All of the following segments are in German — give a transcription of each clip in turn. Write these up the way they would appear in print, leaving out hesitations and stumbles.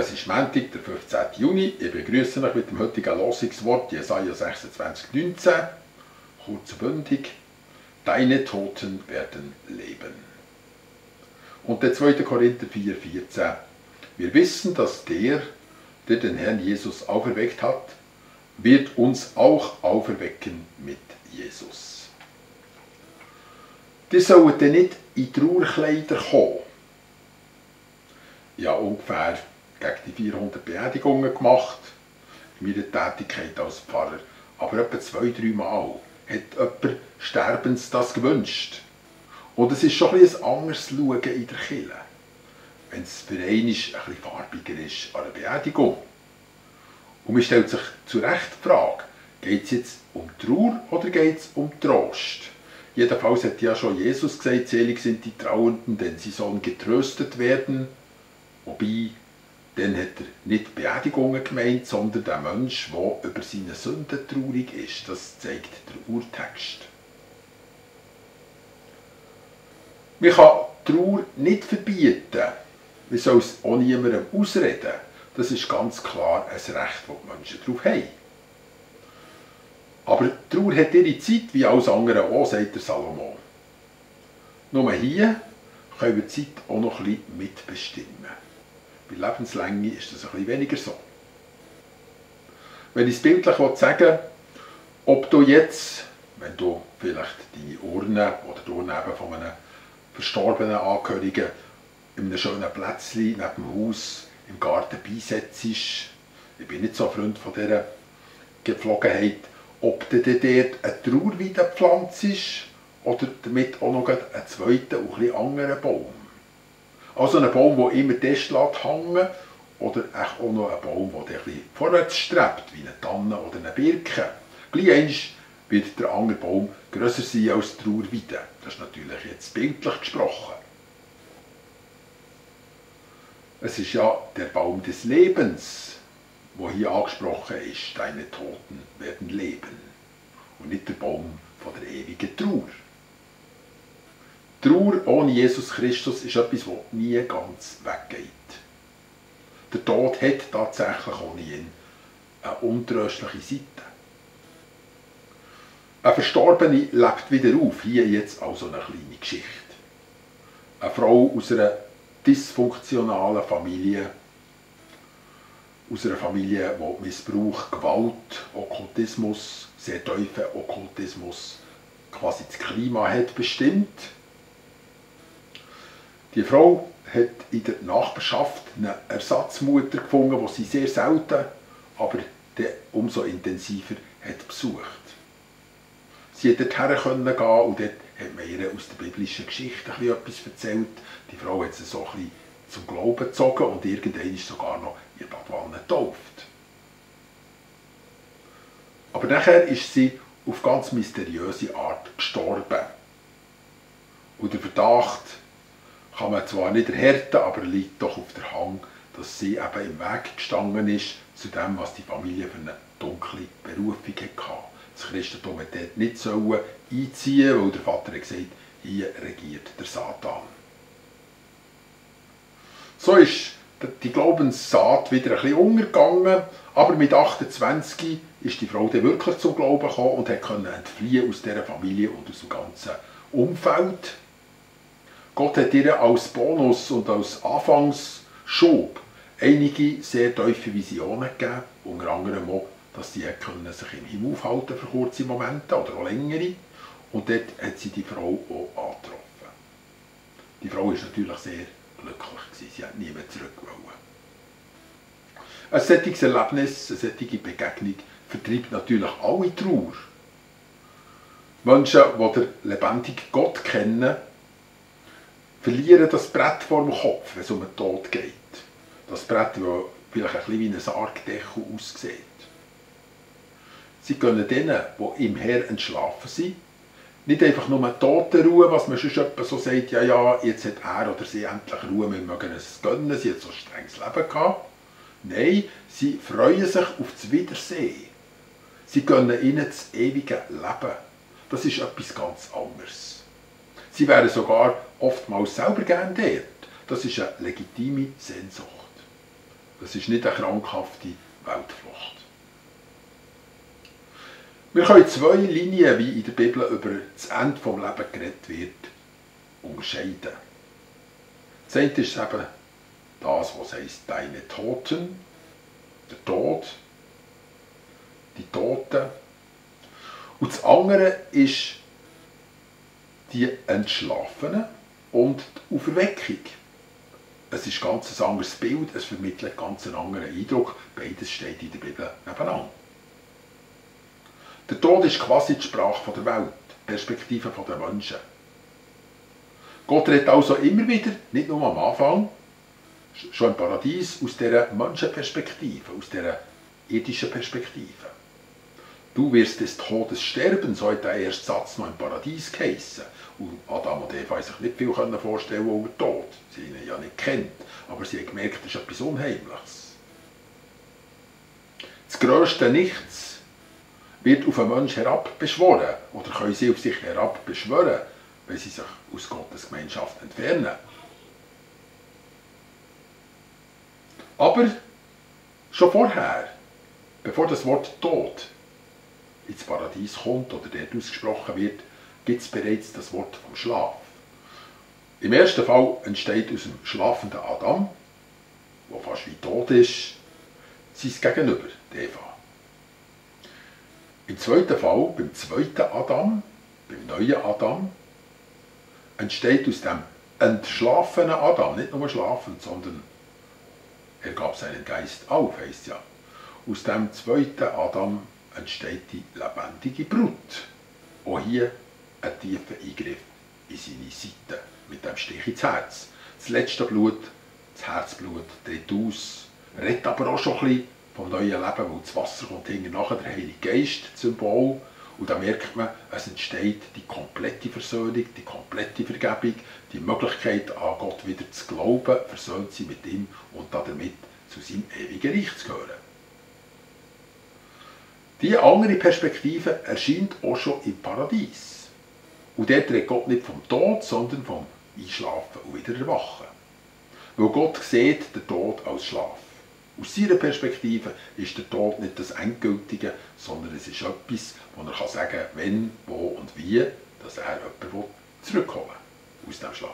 es ist Montag, der 15. Juni. Ich begrüße euch mit dem heutigen Losungswort Jesaja 26,19. Kurz und bündig. Deine Toten werden leben. Und der 2. Korinther 4,14. Wir wissen, dass der den Herrn Jesus auferweckt hat, wird uns auch auferwecken mit Jesus. Die sollen dann nicht in Trauerkleider kommen. Ich habe ungefähr gegen die 400 Beerdigungen gemacht, in meiner Tätigkeit als Pfarrer. Aber etwa 2-3 Mal hat jemand Sterbens das gewünscht. Und es ist schon ein bisschen ein anderes Schauen in der Kirche, wenn es für einen ein bisschen farbiger ist an einer Beerdigung. Und man stellt sich zu Recht die Frage, geht es jetzt um Trauer oder geht es um Trost? Jedenfalls hat ja schon Jesus gesagt, selig sind die Trauernden, denn sie sollen getröstet werden. Wobei, dann hat er nicht Beerdigungen gemeint, sondern der Mensch, der über seine Sünden traurig ist. Das zeigt der Urtext. Man kann Trauer nicht verbieten. Man soll es auch niemandem ausreden. Das ist ganz klar ein Recht, das die Menschen darauf haben. Aber Trauer hat ihre Zeit, wie alles andere auch, sagt der Salomo. Nur hier können wir die Zeit auch noch ein bisschen mitbestimmen. Bei Lebenslänge ist das ein bisschen weniger so. Wenn ich es bildlich sagen will, ob du jetzt, wenn du vielleicht deine Urne oder die Urne von einem verstorbenen Angehörigen in einem schönen Plätzchen neben dem Haus im Garten beisetzt, ich bin nicht so ein Freund von dieser Gepflogenheit, ob du dort eine Trauerweide pflanzt oder damit auch noch einen zweiten und ein bisschen anderen Baum. Also ein Baum, der immer dort hängen oder auch noch ein Baum, der ein bisschen vorwärts strebt, wie eine Tanne oder eine Birke. Gleich wird der andere Baum grösser sein als die Trauerweide. Das ist natürlich jetzt bildlich gesprochen. Es ist ja der Baum des Lebens, der hier angesprochen ist. Deine Toten werden leben. Und nicht der Baum von der ewigen Trauer. Trauer ohne Jesus Christus ist etwas, das nie ganz weggeht. Der Tod hat tatsächlich ohne ihn eine untröstliche Seite. Ein Verstorbene lebt wieder auf, hier jetzt also eine kleine Geschichte. Eine Frau aus einer dysfunktionalen Familie, aus einer Familie, die Missbrauch, Gewalt, Okkultismus, sehr tiefen Okkultismus quasi das Klima hat bestimmt. Die Frau hat in der Nachbarschaft eine Ersatzmutter gefunden, die sie sehr selten, aber umso intensiver hat besucht. Sie konnte dorthin gehen und dort hat man ihr aus der biblischen Geschichte etwas erzählt. Die Frau hat sie so ein bisschen zum Glauben gezogen und irgendwann ist sogar noch in der Badwanne getauft. Aber nachher ist sie auf ganz mysteriöse Art gestorben. Und der Verdacht kann man zwar nicht erhärten, aber liegt doch auf der Hand, dass sie eben im Weg gestanden ist zu dem, was die Familie für eine dunkle Berufung hatte. Das Christentum hat dort nicht einziehen, weil der Vater hat gesagt, hier regiert der Satan. So ist die Glaubenssaat wieder ein bisschen untergegangen, aber mit 28 ist die Frau dann wirklich zum Glauben gekommen und konnte entfliehen aus dieser Familie und aus dem ganzen Umfeld. Gott hat ihr als Bonus und als Anfangsschub einige sehr tiefe Visionen gegeben, unter anderem auch, dass sie sich im Himmel aufhalten für kurze Momente oder auch längere. Und dort hat sie die Frau auch angetroffen. Die Frau war natürlich sehr glücklich, sie hat nie mehr zurück wollen. Ein solches Erlebnis, eine solche Begegnung vertreibt natürlich alle Trauer. Menschen, die den lebendigen Gott kennen, verlieren das Brett vor dem Kopf, wenn es um den Tod geht. Das Brett, das vielleicht ein bisschen wie ein Sargdeckel aussieht. Sie können denen, die im Herrn entschlafen sind, nicht einfach nur Totenruhe, was man schon so sagt, ja, jetzt hat er oder sie endlich Ruhe, wir mögen es gönnen, sie hat so ein strenges Leben gehabt. Nein, sie freuen sich auf das Wiedersehen. Sie gönnen ihnen das ewige Leben. Das ist etwas ganz anderes. Sie wären sogar oftmals selber gerne dort. Das ist eine legitime Sehnsucht. Es ist nicht eine krankhafte Weltflucht. Wir können zwei Linien, wie in der Bibel über das Ende des Lebens geredet wird, unterscheiden. Das eine ist eben das, was heisst, deine Toten, der Tod, die Toten. Und das andere ist die Entschlafenen und die Auferweckung. Es ist ganz ein anderes Bild, es vermittelt ganz einen anderen Eindruck. Beides steht in der Bibel nebeneinander. Der Tod ist quasi die Sprache der Welt, die Perspektive der Menschen. Gott redet also immer wieder, nicht nur am Anfang, schon im Paradies, aus dieser Menschenperspektive, aus dieser irdischen Perspektive. Du wirst des Todes sterben, so hat der erste Satz noch im Paradies geheissen. Und Adam und Eva haben sich nicht viel vorstellen über den Tod. Sie haben ihn ja nicht kennt, aber sie haben gemerkt, das ist etwas Unheimliches. Das grösste Nichts wird auf einen Menschen herabbeschworen, oder können sie auf sich herabbeschwören, wenn sie sich aus Gottes Gemeinschaft entfernen. Aber schon vorher, bevor das Wort Tod ins Paradies kommt oder dort ausgesprochen wird, gibt es bereits das Wort vom Schlaf. Im ersten Fall entsteht aus dem schlafenden Adam, der fast wie tot ist, sein Gegenüber, die Eva. Im zweiten Fall, beim zweiten Adam, beim neuen Adam, entsteht aus dem entschlafenen Adam, nicht nur schlafend, sondern er gab seinen Geist auf, heisst ja. Aus dem zweiten Adam entsteht die lebendige Brut. Auch hier ein tiefer Eingriff in seine Seite, mit dem Stich ins Herz. Das letzte Blut, das Herzblut, tritt aus, redet aber auch schon ein bisschen vom neuen Leben, weil das Wasser kommt hinten nachher, der Heilige Geist, das Symbol. Und da merkt man, es entsteht die komplette Versöhnung, die komplette Vergebung, die Möglichkeit, an Gott wieder zu glauben, versöhnt sein mit ihm und damit zu seinem ewigen Reich zu gehören. Diese andere Perspektive erscheint auch schon im Paradies. Und dort redet Gott nicht vom Tod, sondern vom Einschlafen und wieder Erwachen. Weil Gott sieht den Tod als Schlaf. Aus seiner Perspektive ist der Tod nicht das Endgültige, sondern es ist etwas, wo er sagen kann, wenn, wo und wie, dass er jemanden zurückholen will aus dem Schlaf.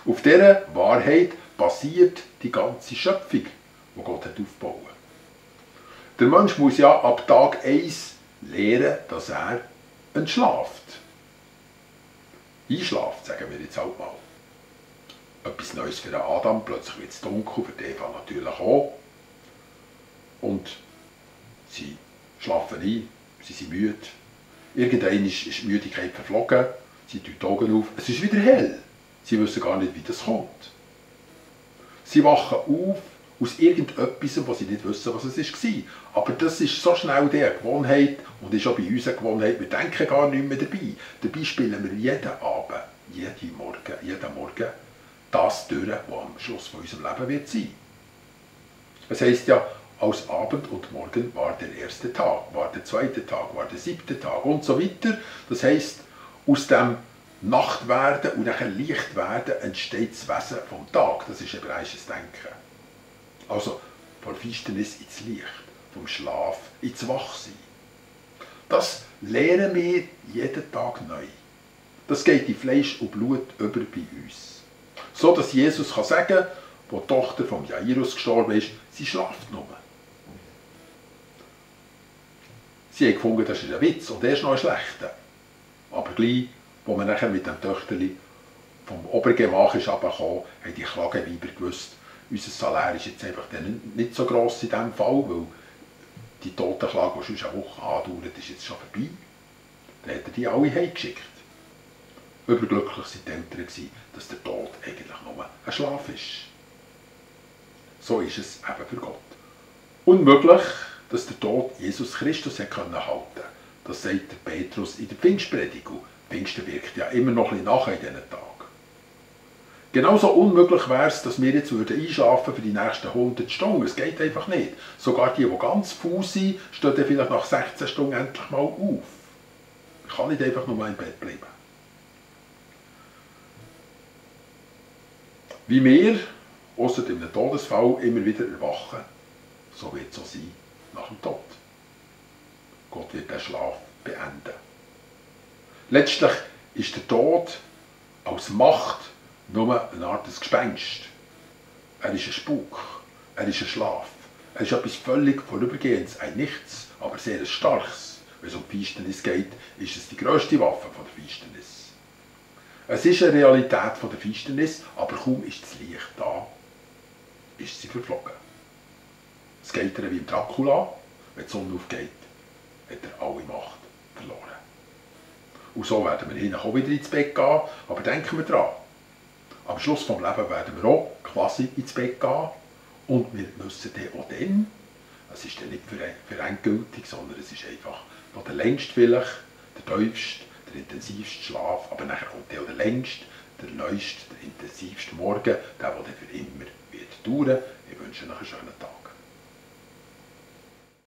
Auf dieser Wahrheit basiert die ganze Schöpfung, die Gott hat aufgebaut. Der Mensch muss ja ab Tag 1 lernen, dass er entschlaft. Einschlaft, sagen wir jetzt halt mal. Etwas Neues für den Adam, plötzlich wird es dunkel, für die Eva natürlich auch. Und sie schlafen ein, sie sind müde. Irgendwann ist die Müdigkeit verflogen, sie tun die Augen auf, es ist wieder hell. Sie wissen gar nicht, wie das kommt. Sie wachen auf aus irgendetwas, was sie nicht wissen, was es war. Aber das ist so schnell die Gewohnheit und ist auch bei uns eine Gewohnheit, wir denken gar nicht mehr dabei. Dabei spielen wir jeden Abend, jeden Morgen das durch, was am Schluss von unserem Leben wird sein. Es heisst ja, als Abend und Morgen war der erste Tag, war der zweite Tag, war der siebte Tag und so weiter. Das heisst, aus dem Nachtwerden und nachher Lichtwerden entsteht das Wesen vom Tag. Das ist hebräisches Denken. Also von Finsternis ins Licht, vom Schlaf ins Wachsein. Das lernen wir jeden Tag neu. Das geht in Fleisch und Blut über bei uns. So dass Jesus kann sagen, wo die Tochter von Jairus gestorben ist, sie schlaft nur. Sie haben gefunden, das ist ein Witz und er ist noch ein schlechter. Aber gleich, wo man nachher mit dem Töchterli vom Obergemach ist runtergekommen, haben die Klageweiber gewusst, unser Salär ist jetzt einfach nicht so gross in diesem Fall, weil die Totenklage, die schon eine Woche andauert, ist jetzt schon vorbei. Dann hat er die alle heimgeschickt. Überglücklich waren die Eltern, dass der Tod eigentlich nur ein Schlaf ist. So ist es eben für Gott. Unmöglich, dass der Tod Jesus Christus halten konnte. Das sagt der Petrus in der Pfingstpredigt. Pfingsten wirkt ja immer noch ein bisschen nach in diesen Tagen. Genauso unmöglich wäre es, dass wir jetzt einschlafen für die nächsten 100 Stunden. Es geht einfach nicht. Sogar die ganz faul sind, stehen dann vielleicht nach 16 Stunden endlich mal auf. Ich kann nicht einfach nur im Bett bleiben. Wie wir ausser in einem Todesfall immer wieder erwachen. So wird es auch sein nach dem Tod. Gott wird den Schlaf beenden. Letztlich ist der Tod als Macht nur eine Art Gespenst. Er ist ein Spuk, er ist ein Schlaf, er ist etwas völlig Vorübergehendes, ein Nichts, aber sehr ein starkes. Wenn es um die Finsternis geht, ist es die grösste Waffe von der Finsternis. Es ist eine Realität von der Finsternis, aber kaum ist das Licht da, ist sie verflogen. Es geht ihr wie im Dracula, wenn die Sonne aufgeht, hat er alle Macht verloren. Und so werden wir hinten auch wieder ins Bett gehen, aber denken wir dran, am Schluss des Lebens werden wir auch quasi ins Bett gehen und wir müssen dann, es ist dann nicht für endgültig, sondern es ist einfach noch der längste vielleicht, der tiefste, der intensivste Schlaf, aber nachher kommt auch der längste, der neueste, der intensivste Morgen, der dann für immer wird dauern. Ich wünsche euch einen schönen Tag.